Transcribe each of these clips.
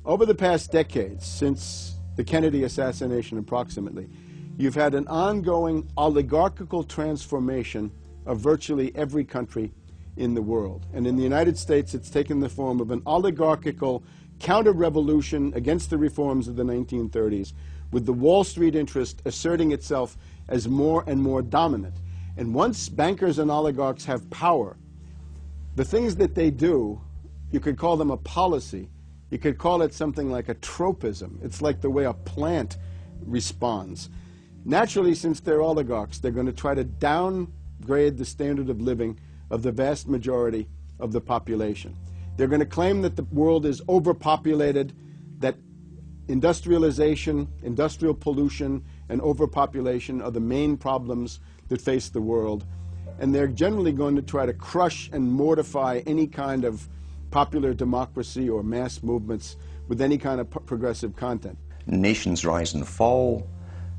Over the past decades, since the Kennedy assassination approximately, you've had an ongoing oligarchical transformation of virtually every country in the world. And in the United States, it's taken the form of an oligarchical counter-revolution against the reforms of the 1930s, with the Wall Street interest asserting itself as more and more dominant. And once bankers and oligarchs have power, the things that they do, you could call them a policy. You could call it something like a tropism. It's like the way a plant responds. Naturally, since they're oligarchs, they're going to try to downgrade the standard of living of the vast majority of the population. They're going to claim that the world is overpopulated, that industrialization, industrial pollution, and overpopulation are the main problems that face the world. And they're generally going to try to crush and mortify any kind of popular democracy or mass movements with any kind of progressive content. Nations rise and fall.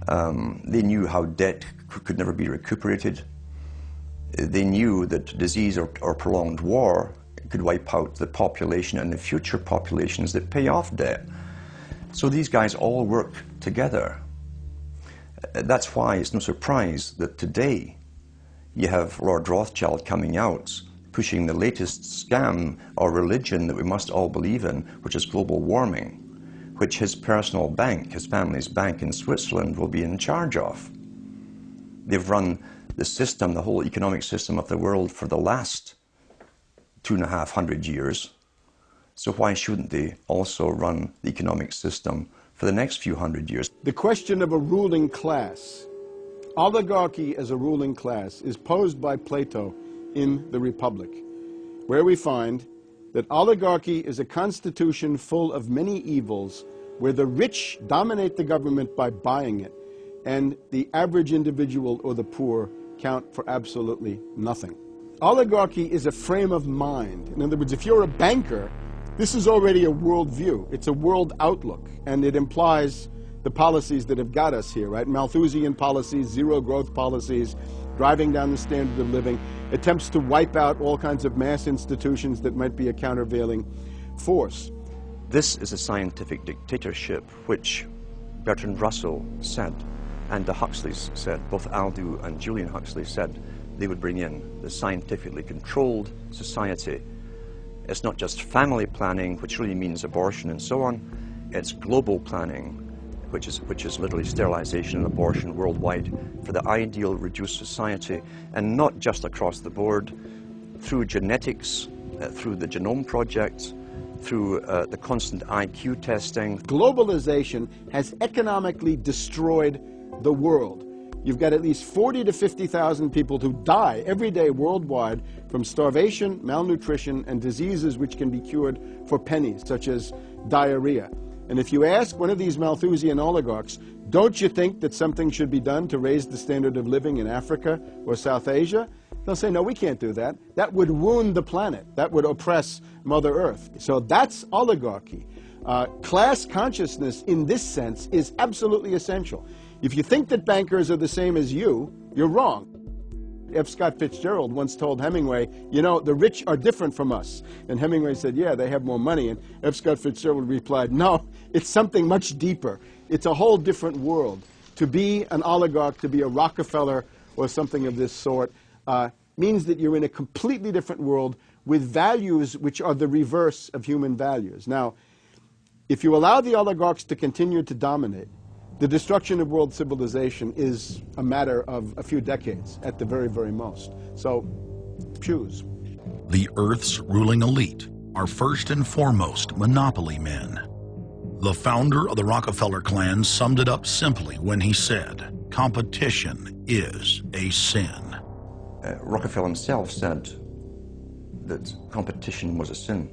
They knew how debt could never be recuperated. They knew that disease or prolonged war could wipe out the population and the future populations that pay off debt. So these guys all work together. That's why it's no surprise that today you have Lord Rothschild coming out pushing the latest scam or religion that we must all believe in, which is global warming, which his personal bank, his family's bank in Switzerland, will be in charge of. They've run the system, the whole economic system of the world for the last 250 years. So why shouldn't they also run the economic system for the next few hundred years? The question of a ruling class, oligarchy as a ruling class, is posed by Plato in the Republic, where we find that oligarchy is a constitution full of many evils, where the rich dominate the government by buying it, and the average individual or the poor count for absolutely nothing. Oligarchy is a frame of mind. In other words, if you're a banker, this is already a worldview. It's a world outlook, and it implies the policies that have got us here, right? Malthusian policies, zero growth policies, driving down the standard of living, attempts to wipe out all kinds of mass institutions that might be a countervailing force. This is a scientific dictatorship, which Bertrand Russell said, and the Huxleys said, both Aldous and Julian Huxley said they would bring in the scientifically controlled society. It's not just family planning, which really means abortion and so on. It's global planning, which is literally sterilization and abortion worldwide for the ideal reduced society, and not just across the board, through genetics, through the Genome Project, through the constant IQ testing. Globalization has economically destroyed the world. You've got at least 40 to 50,000 people who die every day worldwide from starvation, malnutrition, and diseases which can be cured for pennies, such as diarrhea. And if you ask one of these Malthusian oligarchs, don't you think that something should be done to raise the standard of living in Africa or South Asia? They'll say, no, we can't do that. That would wound the planet. That would oppress Mother Earth. So that's oligarchy. Class consciousness in this sense is absolutely essential. If you think that bankers are the same as you, you're wrong. F. Scott Fitzgerald once told Hemingway, you know, the rich are different from us. And Hemingway said, yeah, they have more money. And F. Scott Fitzgerald replied, no, it's something much deeper. It's a whole different world. To be an oligarch, to be a Rockefeller or something of this sort, means that you're in a completely different world with values which are the reverse of human values. Now, if you allow the oligarchs to continue to dominate, the destruction of world civilization is a matter of a few decades at the very, very most. So, choose. The Earth's ruling elite are first and foremost monopoly men. The founder of the Rockefeller clan summed it up simply when he said, competition is a sin. Rockefeller himself said that competition was a sin.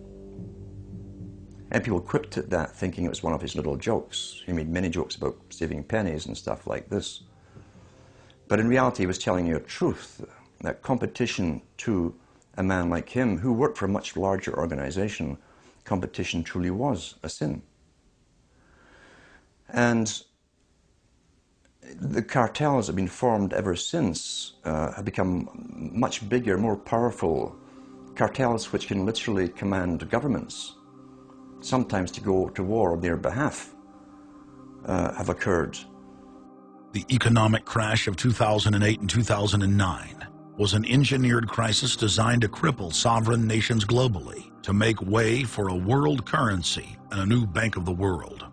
And people quipped at that, thinking it was one of his little jokes. He made many jokes about saving pennies and stuff like this. But in reality, he was telling you a truth, that competition to a man like him, who worked for a much larger organization, competition truly was a sin. And the cartels have been formed ever since, have become much bigger, more powerful, cartels which can literally command governments. sometimes to go to war on their behalf, have occurred. The economic crash of 2008 and 2009 was an engineered crisis designed to cripple sovereign nations globally to make way for a world currency and a new Bank of the World.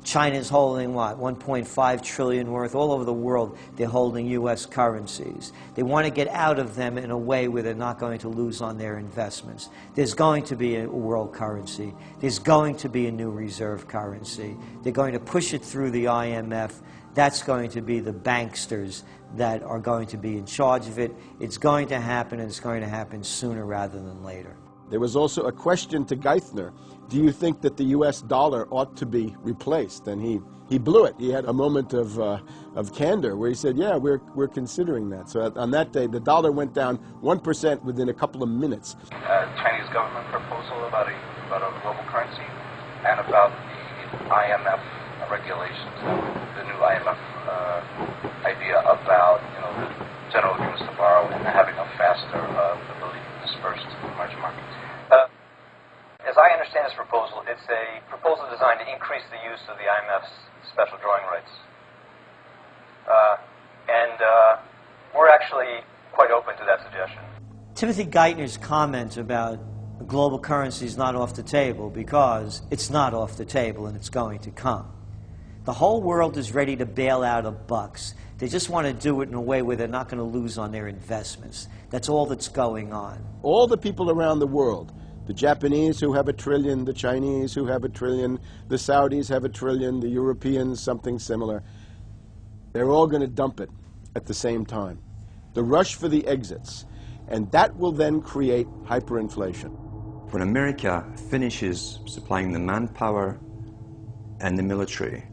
China's holding, what, 1.5 trillion worth. All over the world, they're holding U.S. currencies. They want to get out of them in a way where they're not going to lose on their investments. There's going to be a world currency. There's going to be a new reserve currency. They're going to push it through the IMF. That's going to be the banksters that are going to be in charge of it. It's going to happen, and it's going to happen sooner rather than later. There was also a question to Geithner. Do you think that the U.S. dollar ought to be replaced? And he blew it. He had a moment of candor where he said, yeah, we're considering that. So on that day, the dollar went down 1% within a couple of minutes. Chinese government proposal about a global currency and about the IMF regulations, the new IMF idea about the general agreements to borrow and having a faster ability to disperse to the emerging markets. As I understand this proposal, it's a proposal designed to increase the use of the IMF's special drawing rights. We're actually quite open to that suggestion. Timothy Geithner's comment about global currency is not off the table because it's not off the table and it's going to come. The whole world is ready to bail out of bucks. They just want to do it in a way where they're not going to lose on their investments. That's all that's going on. All the people around the world, the Japanese who have $1 trillion, the Chinese who have $1 trillion, the Saudis have $1 trillion, the Europeans something similar, they're all going to dump it at the same time. The rush for the exits. And that will then create hyperinflation. When America finishes supplying the manpower and the military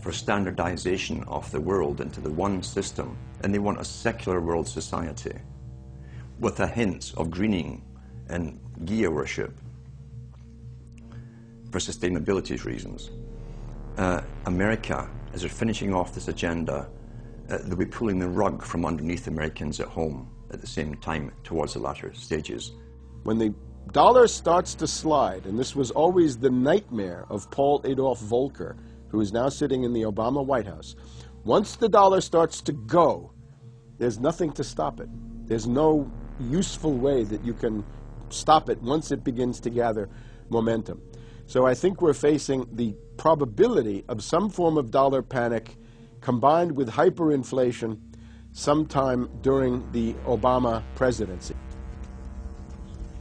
for standardization of the world into the one system, and they want a secular world society with a hint of greening and Gia worship for sustainability reasons. America, as they're finishing off this agenda, they'll be pulling the rug from underneath Americans at home at the same time towards the latter stages. When the dollar starts to slide, and this was always the nightmare of Paul Adolph Volcker, who is now sitting in the Obama White House, once the dollar starts to go, there's nothing to stop it. There's no useful way that you can stop it once it begins to gather momentum. So I think we're facing the probability of some form of dollar panic combined with hyperinflation sometime during the Obama presidency.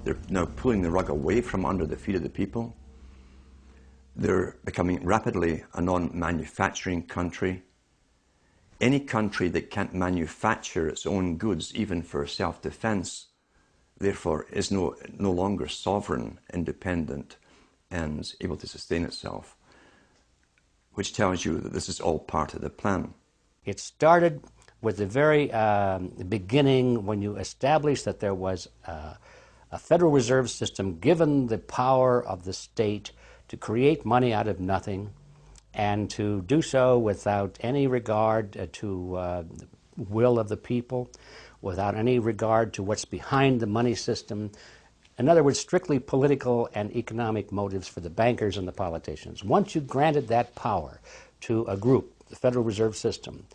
They're now pulling the rug away from under the feet of the people. They're becoming rapidly a non-manufacturing country. Any country that can't manufacture its own goods, even for self-defense, therefore is no longer sovereign, independent, and able to sustain itself, which tells you that this is all part of the plan. It started with the very beginning when you established that there was a Federal Reserve System given the power of the state to create money out of nothing and to do so without any regard to the will of the people, without any regard to what's behind the money system. In other words, strictly political and economic motives for the bankers and the politicians. Once you granted that power to a group, the Federal Reserve System,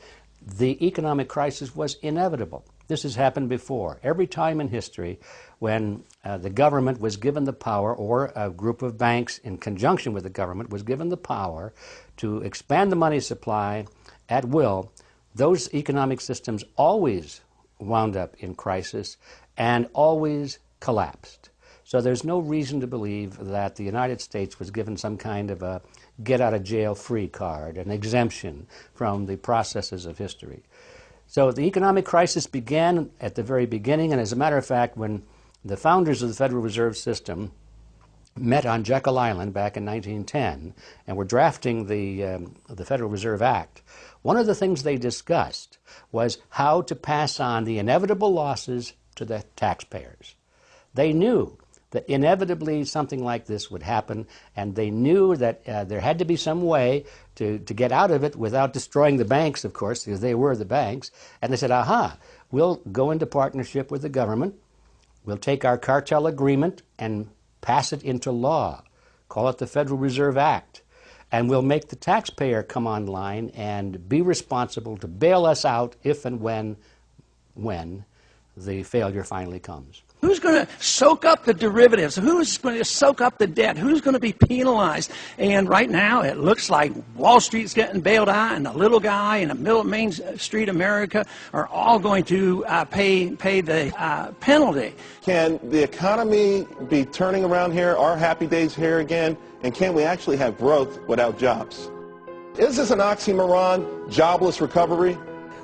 the economic crisis was inevitable. This has happened before. Every time in history when the government was given the power, or a group of banks in conjunction with the government was given the power to expand the money supply at will, those economic systems always wound up in crisis and always collapsed. So there's no reason to believe that the United States was given some kind of a get-out-of-jail-free card, an exemption from the processes of history. So the economic crisis began at the very beginning, and as a matter of fact, when the founders of the Federal Reserve System met on Jekyll Island back in 1910 and were drafting the Federal Reserve Act, one of the things they discussed was how to pass on the inevitable losses to the taxpayers. They knew that inevitably something like this would happen, and they knew that there had to be some way to get out of it without destroying the banks, of course, because they were the banks. And they said, aha, we'll go into partnership with the government, we'll take our cartel agreement and pass it into law, call it the Federal Reserve Act, and we'll make the taxpayer come online and be responsible to bail us out if and when the failure finally comes. Who's going to soak up the derivatives? Who's going to soak up the debt? Who's going to be penalized? And right now, it looks like Wall Street's getting bailed out, and the little guy and the middle of Main Street America are all going to pay the penalty. Can the economy be turning around here? Are happy days here again? And can we actually have growth without jobs? Is this an oxymoron, jobless recovery?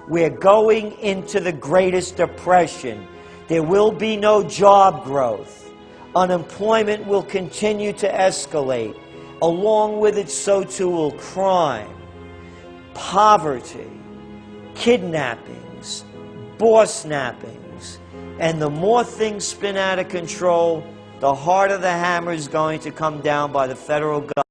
We're going into the greatest depression. There will be no job growth. Unemployment will continue to escalate. Along with it, so too will crime, poverty, kidnappings, boss snappings. And the more things spin out of control, the harder the hammer is going to come down by the federal government.